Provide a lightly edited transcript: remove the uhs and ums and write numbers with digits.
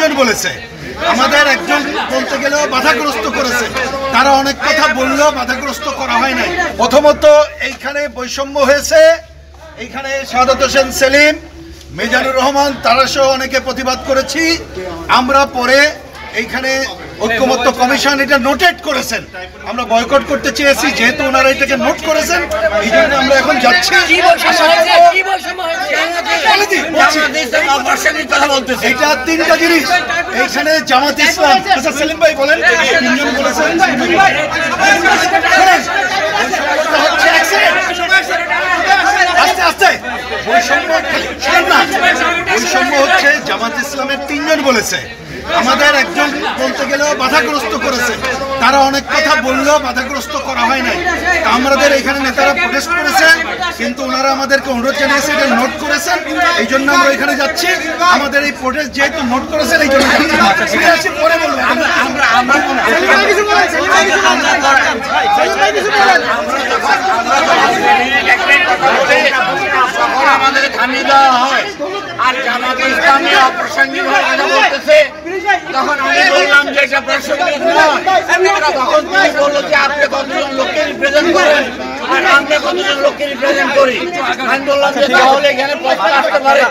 তিনজন বলেছে, আমাদের একজন বলতে গেলেও বাধাগ্রস্ত করেছে। তারা অনেক কথা বললেও বাধাগ্রস্ত করা হয় নাই। প্রথমত এইখানে বৈষম্য হয়েছে, এইখানে সাদাত হোসেন সেলিম, মিজানুর রহমান তারা সহ অনেকে প্রতিবাদ করেছি। আমরা পরে এইখানে ঐক্যমত্য কমিশন এটা নোটেট করেছেন, আমরা বয়কট করতে চেয়েছি, যেহেতু ওনারা এটাকে নোট করেছেন এই জন্য আমরা এখন যাচ্ছি। এটা তিনটা জিনিস এইখানে জামাত ইসলাম। আচ্ছা সেলিম ভাই বলেন, তিনজন বলেছেন আস্তে আস্তে বৈষম্য হচ্ছে জামাত ইসলামের তিনজন বলেছে, আমাদের একজন বলতে গেলেও বাধাগ্রস্ত করেছে। তারা অনেক কথা বললেও বাধাগ্রস্ত করা হয় নাই। আমাদের এখানে নেতারা প্রোটেস্ট করেছে, কিন্তু ওনারা আমাদেরকে অনুরোধ জানিয়েছে, এটা নোট করেছেন, এই জন্য আমরা এখানে যাচ্ছি। আমাদের এই প্রোটেস্ট যেহেতু নোট করেছেন এই জন্য পরে বলবো। আমাদের থামিয়ে দেওয়া হয় আর জামাত ইসলামী অপ্রাসঙ্গিকভাবে কথা বলতেছে, তখন আমি বললাম যে এটা প্রাসঙ্গিক নয়। তখন তিনি বললো যে আপনি কতজন লোককে রিপ্রেজেন্ট করেন আর আমরা কতজন লোককে রিপ্রেজেন্ট করি। আমি বললাম যে তাহলে এখানে প্রশ্ন আসতে পারে।